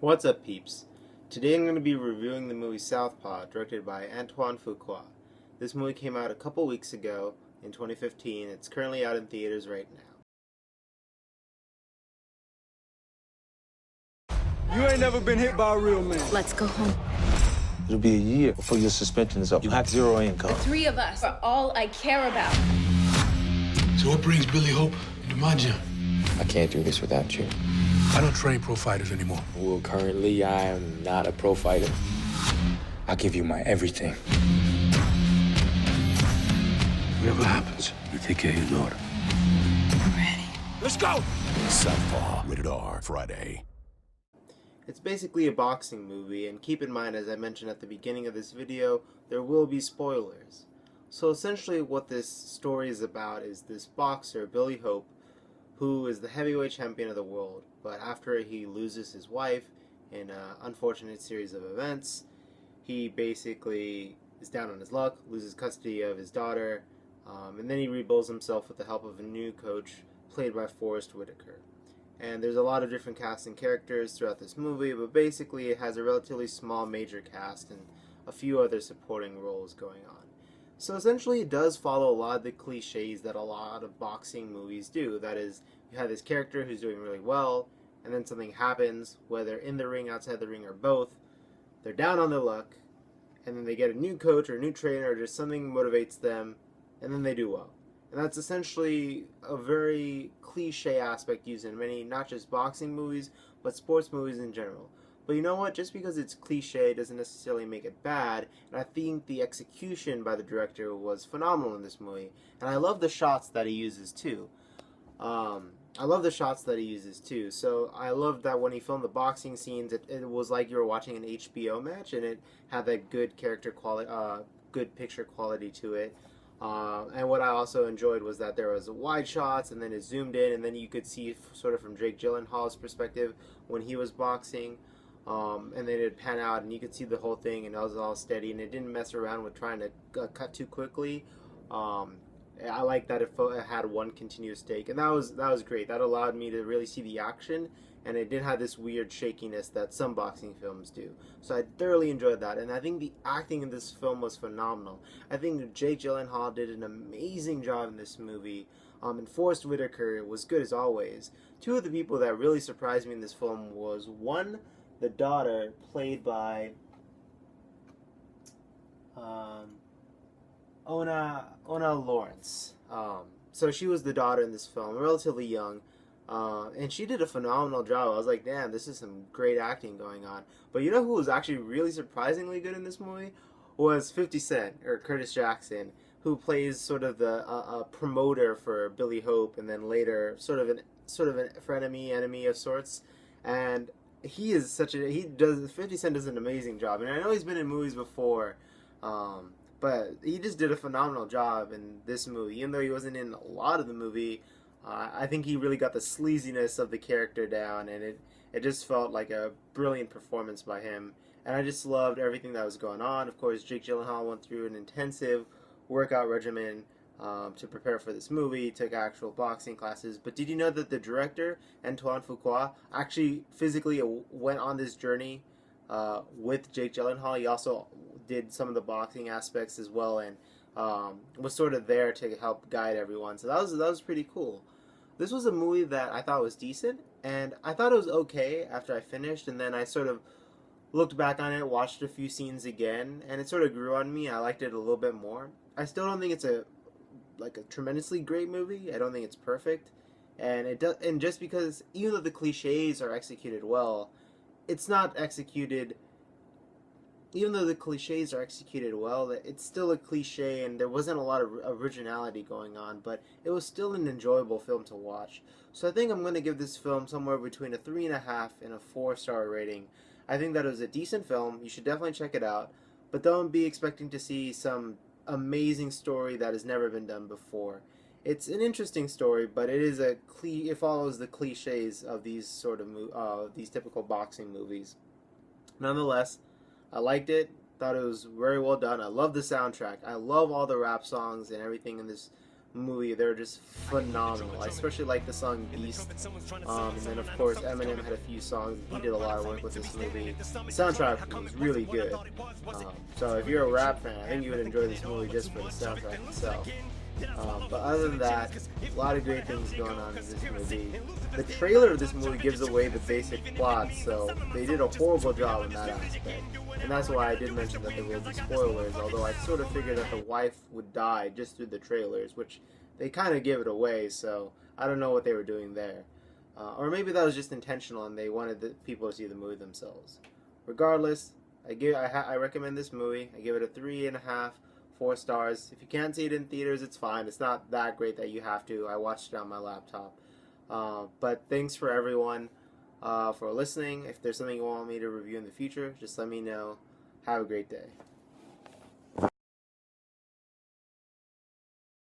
What's up, peeps? Today I'm going to be reviewing the movie Southpaw, directed by Antoine Fuqua. This movie came out a couple weeks ago in 2015. It's currently out in theaters right now. You ain't never been hit by a real man. Let's go home. It'll be a year before your suspension is up. You have zero income. The three of us are all I care about. So what brings Billy Hope into my gym? I can't do this without you. I don't train pro fighters anymore. Well, currently, I am not a pro fighter. I'll give you my everything. Whatever happens, you take care of your daughter. I'm ready. Let's go! Southpaw, rated R, Friday. It's basically a boxing movie, and keep in mind, as I mentioned at the beginning of this video, there will be spoilers. So essentially what this story is about is this boxer, Billy Hope, who is the heavyweight champion of the world, but after he loses his wife in an unfortunate series of events, he basically is down on his luck, loses custody of his daughter, and then he rebuilds himself with the help of a new coach played by Forrest Whitaker. And there's a lot of different cast and characters throughout this movie, but basically it has a relatively small major cast and a few other supporting roles going on. So essentially it does follow a lot of the cliches that a lot of boxing movies do. That is, you have this character who's doing really well, and then something happens, whether in the ring, outside the ring, or both. They're down on their luck, and then they get a new coach or a new trainer, or just something motivates them, and then they do well. And that's essentially a very cliche aspect used in many, not just boxing movies, but sports movies in general. But you know what? Just because it's cliche doesn't necessarily make it bad, and I think the execution by the director was phenomenal in this movie. And I love the shots that he uses too. So I love that when he filmed the boxing scenes, it was like you were watching an HBO match, and it had that good character quality, good picture quality to it. And what I also enjoyed was that there was wide shots, and then it zoomed in, and then you could see sort of from Jake Gyllenhaal's perspective when he was boxing. And then it'd pan out, and you could see the whole thing, and it was all steady, and it didn't mess around with trying to cut too quickly. I like that it had one continuous take, and that was great. That allowed me to really see the action, and it did have this weird shakiness that some boxing films do. So I thoroughly enjoyed that, and I think the acting in this film was phenomenal. I think Jake Gyllenhaal did an amazing job in this movie, and Forrest Whitaker was good as always. Two of the people that really surprised me in this film was, one, the daughter, played by Ona Lawrence. So she was the daughter in this film, relatively young, and she did a phenomenal job. I was like, damn, this is some great acting going on. But you know who was actually really surprisingly good in this movie? Was 50 Cent, or Curtis Jackson, who plays sort of the promoter for Billy Hope, and then later sort of an enemy of sorts. And he is 50 Cent does an amazing job. And I know he's been in movies before, but he just did a phenomenal job in this movie. Even though he wasn't in a lot of the movie, I think he really got the sleaziness of the character down, and it just felt like a brilliant performance by him. And I just loved everything that was going on. Of course, Jake Gyllenhaal went through an intensive workout regimen to prepare for this movie, took actual boxing classes. But did you know that the director, Antoine Fuqua, actually physically went on this journey with Jake Gyllenhaal? He also did some of the boxing aspects as well, and was sort of there to help guide everyone. So that was pretty cool. This was a movie that I thought was decent, and I thought it was okay after I finished, and then I sort of looked back on it, watched a few scenes again, and it sort of grew on me. I liked it a little bit more. I still don't think it's a tremendously great movie. I don't think it's perfect, and just because even though the cliches are executed well, it's not executed. Even though the cliches are executed well, it's still a cliche, and there wasn't a lot of originality going on, but it was still an enjoyable film to watch. So I think I'm going to give this film somewhere between a 3.5 and a 4-star rating. I think that it was a decent film. You should definitely check it out, but don't be expecting to see some amazing story that has never been done before. It's an interesting story, but it follows the cliches of these sort of these typical boxing movies. Nonetheless, I liked it. Thought it was very well done. I love the soundtrack. I love all the rap songs and everything in this movie. They're just phenomenal. I especially like the song Beast. And then of course Eminem had a few songs. He did a lot of work with this movie. The soundtrack was really good. So if you're a rap fan, I think you would enjoy this movie just for the soundtrack itself. But other than that, a lot of great things going on in this movie. The trailer of this movie gives away the basic plot, so they did a horrible job in that aspect. And that's why I did mention that there will be spoilers, although I sort of figured that the wife would die just through the trailers, which they kind of give it away, so I don't know what they were doing there. Or maybe that was just intentional and they wanted the people to see the movie themselves. Regardless, I recommend this movie. I give it a 3.5, 4 stars. If you can't see it in theaters, it's fine. It's not that great that you have to. I watched it on my laptop. But thanks for everyone for listening. If there's something you want me to review in the future, just let me know. Have a great day.